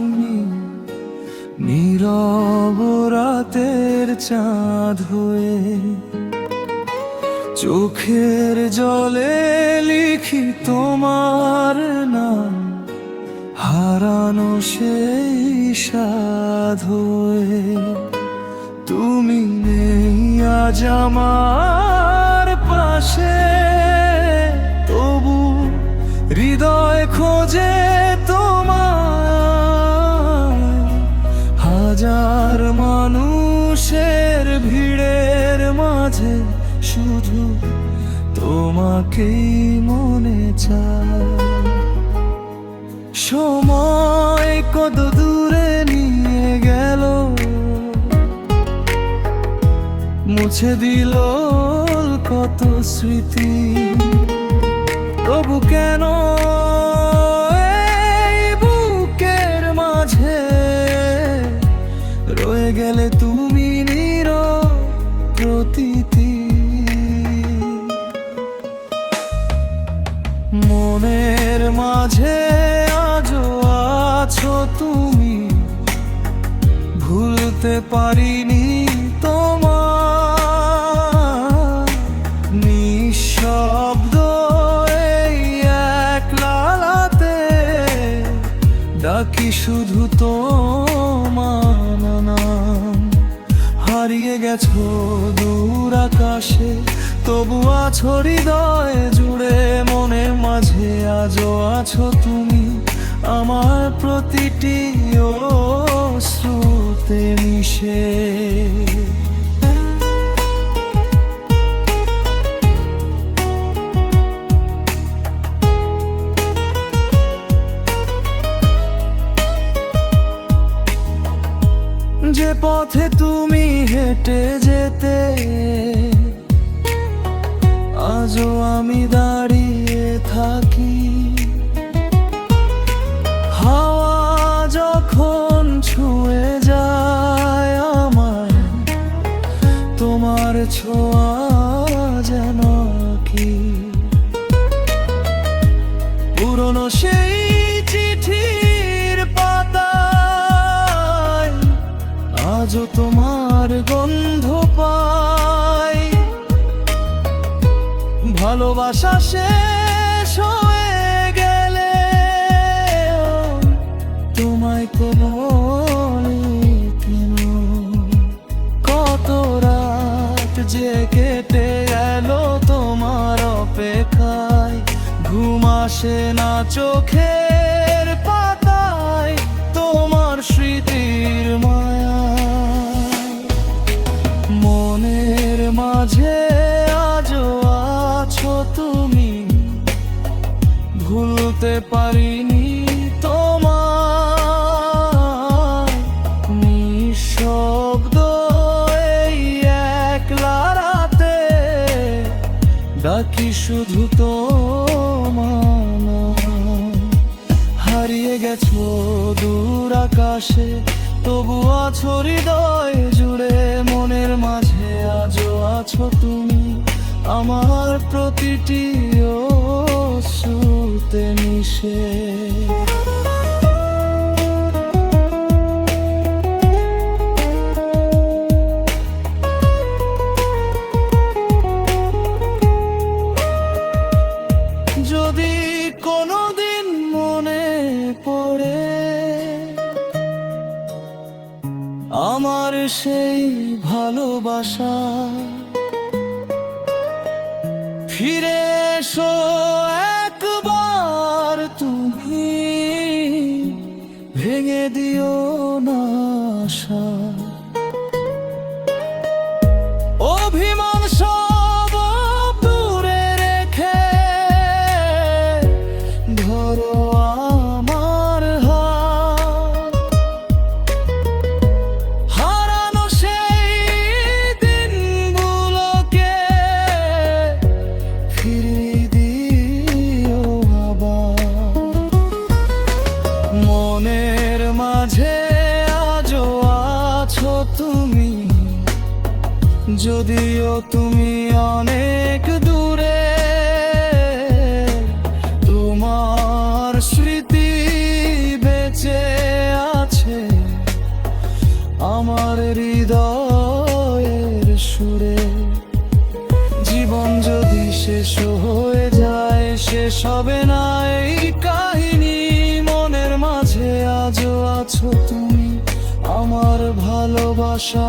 তুমি নীরব রাতের চাঁদ হয়ে। চোখের জলে লিখি তোমার নাম, হারানো সেই সাধ হয়ে। তুমি নেই আজ আমার পাশে, তবু হৃদয় খোঁজে তোমায়। হাজার মানুষের ভিড়ের মাঝে শুধু তোমাকেই মনে চায়। সময় কত দূরে নিয়ে গেল, মুছে দিল কত স্মৃতি। তবু কেন এই বুকের মাঝে রয়ে গেলে তুমি নীরব প্রতিটি। মনের মাঝে আজও আছো তুমি, ভুলতে পারিনি তোমার। নিঃশব্দ এই একলাতে ডাকি শুধু তোমার নাম। হারিয়ে গেছো দূর আকাশে, তবু আছো হৃদয় জুড়ে। মনের মাঝে আজও আছো তুমি, আমার প্রতিটি অশ্রুতে মিশে। যে পথে তুমি হেঁটে যেতে, আজও আমি দাঁড়িয়ে থাকি। হাওয়া যখন ছুঁয়ে যায় আমায়, তোমার ছোঁয়া যেন কি পুরনো সেই চিঠির পাতায় আজও তোমার গন্ধ পাই। ভালোবাসা শেষ হয়ে গেলে তোমায় কোনো কেন। কত রাত যে কেটে গেল তোমার অপেক্ষায়, ঘুম আসে না চোখের পাতায় তোমার স্মৃতির মায়া। মনের মাঝে আজও আছো তুমি, ভুলতে পারিনি তোমার। নিঃশব্দ এই একলা রাতে ডাকি শুধু তোমার নাম। হারিয়ে গেছো দূর আকাশে, তবু আছো হৃদয় জুড়ে। মনের মাঝে আজও আছো তুমি, আমার প্রতিটি অশ্রুতে মিশে। যদি কোনোদিন মনে পড়ে আমার সেই ভালোবাসা, ফিরে এসো একবার তুমি, ভেঙে দিও না আশা। অভিমান সব দূরে রেখে ধরো আমার হাত। হারানো সেই দিনগুলোকে ফিরিয়ে দিও আবার। মনের মাঝে আজও আছো তুমি, যদিও তুমি অনেক দূরে। তোমার স্মৃতি বেঁচে শেষ হয়ে যায়, শেষ হবে না এই কাহিনী। মনের মাঝে আজও আছো তুমি, আমার ভালোবাসা।